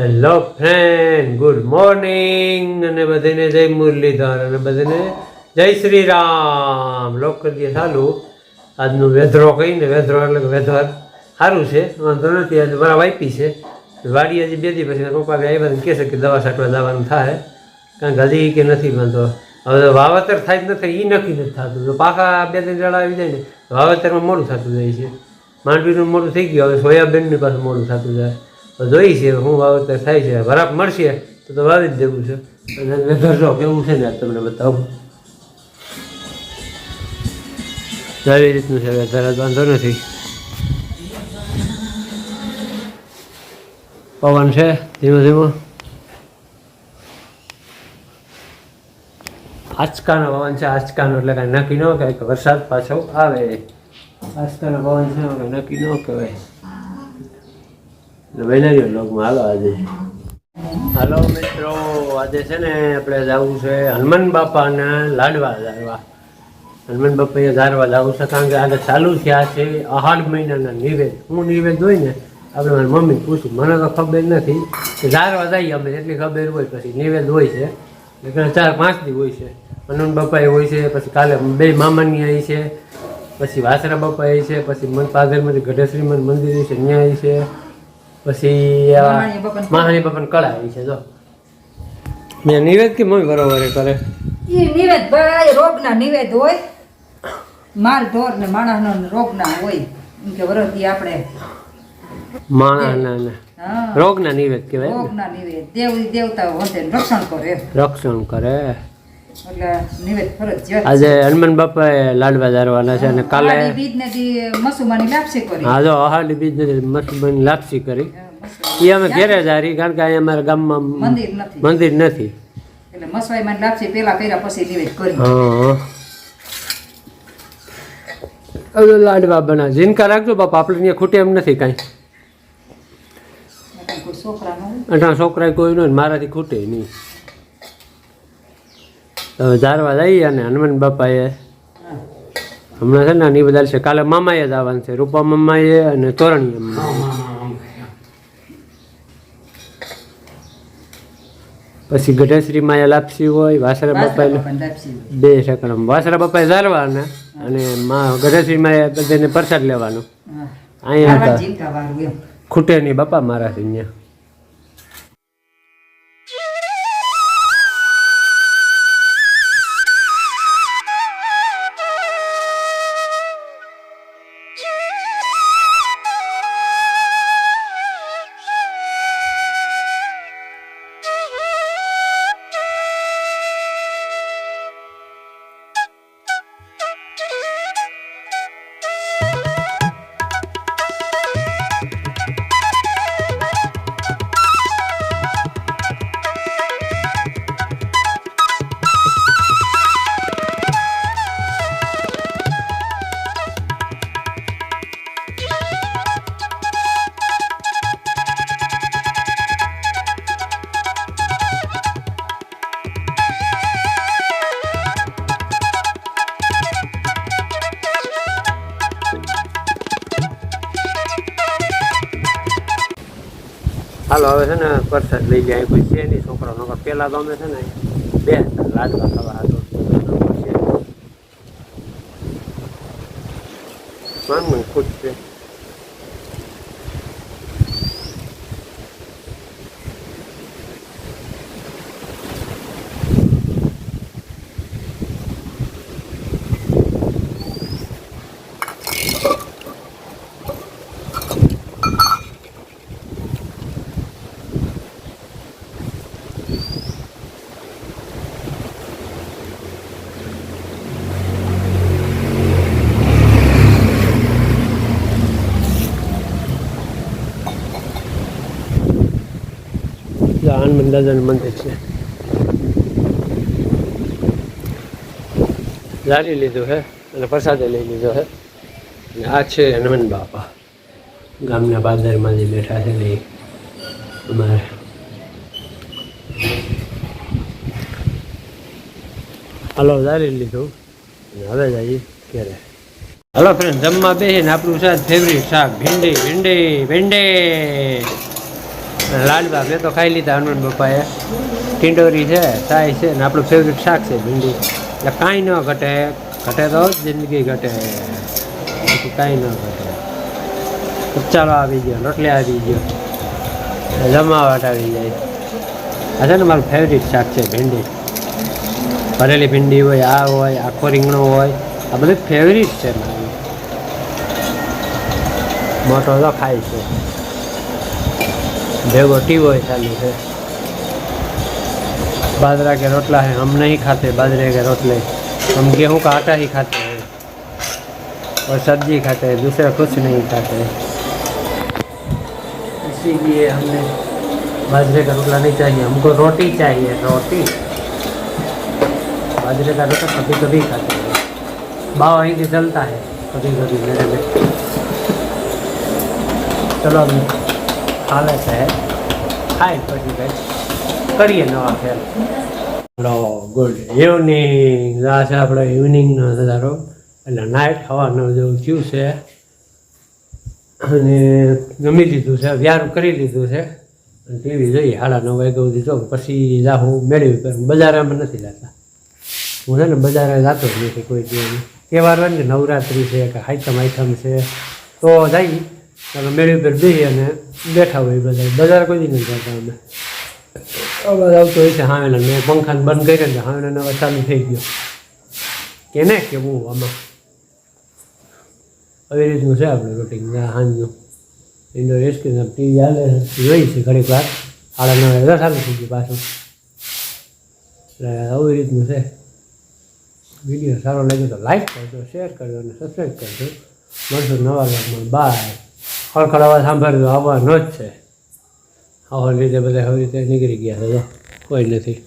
Hello friend, good morning અને બધાને જય મુરલીધર અને બધાને જય શ્રી રામ. લોક કરી દઈએ ચાલુ. આજનું વેધરો કહીને, વેધરો એટલે કે વેધર સારું છે, વાંધો નથી. આજે મારા વાઈપી છે વાડી. હજી 2 દી પછી પપ્પા આવ્યા કહે છે કે દવા છાંટવા જવાનું થાય, કારણ કે હજી કે નથી વાંધો. હવે વાવેતર થાય જ નથી એ નક્કી નથી થતું. તો પાકા 2-3 જણા આવી જાય ને વાવેતરમાં મોડું થતું જાય છે. માંડવીનું મોડું થઈ ગયું, હવે સોયાબીનની પાછું મોડું થતું જાય. તો જોઈ છે શું વાવેતર થાય છે. વરાપ મળશે તો વાવી જ દેવું છે. અને વેધર જો કેવું છે ને તમને બતાવું. આવી રીતનું છે વેધર, વાંધો નથી. પવન છે ધીમો ધીમો, આંચકાનો પવન છે. આંચકાનો એટલે કાંઈ નક્કી ન કહેવાય કે વરસાદ પાછો આવે. આંચકાનો પવન છે કાંઈ નક્કી ન કહેવાય. બનાવ્યો લોકમાં હાલો આજે. હાલો મિત્રો, આજે છે ને આપણે જવું છે હનુમાન બાપાના લાડવા ધારવા. હનુમાન બાપા ધારવા જવું છે, કારણ કે આજે ચાલુ થયા છે અહાડ મહિનાના નિવેદ. હું નિવેદ હોય ને આપણે મારી મમ્મીને પૂછું, મને તો ખબર નથી કે ધારવા જઈએ અમે, એટલી ખબર હોય. પછી નિવેદ હોય છે એટલે 4-5 દી હોય છે. હનુમાન બાપાએ હોય છે, પછી કાલે 2 મામાની આવી છે, પછી વાસરા બાપા આવી છે, પછી પાઘરમાંથી ગઢેશ્રી મંદિર છે ત્યાં આવી છે, પછી મહાની બાપાને કળા આવી છે. જો મેં નિવેદ કે મમ્મી બરોબર કરે એ નિવેદ ભાઈ રોગના નિવેદ હોય. માલ ઢોર ને માણસનો રોગના હોય એમ કે વરદી આપણે માણસના રોગના નિવેદ કહેવાય. રોગના નિવેદ દેવતા વધે રક્ષણ કરે. રક્ષણ કરે એટલે નિવેદ ફરજિયાત. આજે હનુમાન બાપાએ લાડવા ધારવાના છે અને કાલે બીજ ને મસુમાની લાપસી કરી. હા, જો અહાડી બીજ ને મસુમાની લાપસી કરી. એ અમે ઘેરે ધારી, કારણ કે અહીંયા અમારા ગામમાં મંદિર નથી એટલે મસવાઈમાં લાપસી પેલા કર્યા પછી નિવેદ કરી. હા, લાડવા બના જીનકા રાખજો બાપા, આપણે ત્યાં ખૂટે એમ નથી કાંઈ. છોકરા કોઈ નહીં, મારાથી ખૂટે નહીં. હવે ધારવા જઈએ અને હનુમાન બાપાએ હમણાં છે ને એ બધા છે. કાલે મામાએ જ આવવાનું છે, રૂપા મામાએ અને તોરણી અમ્મા. પછી ગઢેશ્રી માએ લાપસી હોય, વાસરા બાપાએ 2 ઠેકાણા. વાસરા બાપાએ ધારવાના અને ગઢેશ્રી માએ બધાને પ્રસાદ લેવાનો. અહીંયા ખૂટે નહીં બાપા મારાથી અહીંયા. હાલો હવે છે ને પ્રસાદ લઈ જાય. કોઈ છે નહીં છોકરો નકર પેલા તો અમે છે ને 2 લાડવા ખાવા હતો. માન ખુશ છે. હનુમાન દાદાનું મંદિર છે. લારી લીધું છે અને પ્રસાદે લઈ લીધો છે. અને આ છે હનુમાન બાપા, ગામના પાદરમાં જે બેઠા છે ને અમારે. હાલો લારી લીધું અને હવે જઈએ ઘરે. હાલો ફ્રેન્ડ, જમવા બેસીને આપણું શાક ફેવરિટ શાક ભીંડી. ભીંડી ભીંડી લાડવા મેં તો ખાઈ લીધા હનુમાન બાપાએ. ટીંડોરી છે, સાય છે ને આપણું ફેવરિટ શાક છે ભીંડી. એટલે કાંઈ ન ઘટે, ઘટે તો જ જિંદગી ઘટે, પછી કાંઈ ન ઘટે. તો ચાલો આવી ગયો, રોટલી આવી ગયો, જમાવટ આવી જાય. આ છે ને મારું ફેવરિટ શાક છે ભીંડી. ભરેલી ભીંડી હોય, આ હોય, આખો રીંગણો હોય, આ બધું ફેવરિટ છે મારું. મોટો તો ખાય છે, ભેગો ટીવો ચાલુ છે. बाजरा के रोटला है, हम नहीं खाते बाजरे के रोटले, हम गेहूं का आटा ही खाते हैं और सब्जी खाते हैं, दूसरा कुछ नहीं खाते. इसीलिए हमने बाजरे का रोटला नहीं चाहिए, हमको रोटी चाहिए, रोटी. बाजरे का रोटला कभी कभी खाते हैं, भाव वहीं से चलता है कभी कभी मेरे में. चलो हम खा लेते हैं, खाए પછી કંઈ કરીએ નવા ખેલ. આપણો ગુડ ઇવનિંગ. આ છે આપણો ઇવનિંગનો નજારો, એટલે નાઇટ હવાનું જેવું થયું છે. અને જમી લીધું છે, વ્યારું કરી લીધું છે, અને ટીવી જોઈએ 9:30 વાગ્યા સુધી. જો પછી જાઉં મેળવી કરું. બજારમાં નથી જતા હું, છે ને બજારે જતો જ નથી કોઈ દિવસ. તહેવાર હોય ને નવરાત્રિ છે કે આઈટમ છે તો જઈએ, ચાલો મેળવી પર જઈએ અને બેઠા હોય બધા. બજાર કોઈ દી નથી જતા અમે. અવાજ આવતો હોય છે હાવેલા, મેં પંખાને બંધ કર્યો ને હાવેલા અવાજ ચાલુ થઈ ગયો કે ને કેવું આમાં. આવી રીતનું છે આપણે રૂટીન સાંજનું. ઇન્ડોર સ્ક્રીન ટીવી હાલે જોઈ છે ઘડીક વાર, 9:30 ચાલુ થઈ ગયું પાછું. એટલે આવી રીતનું છે. વિડીયો સારો લાગ્યો તો લાઈક કરજો, શેર કરજો અને સબસ્ક્રાઈબ કરજો. મળશું નવા વ્લોગમાં. બાય. ખડખડ અવાજ સાંભળજો આવવાનો જ છે. આવા લીધે બધા આવી રીતે નીકળી ગયા છે, કોઈ નથી.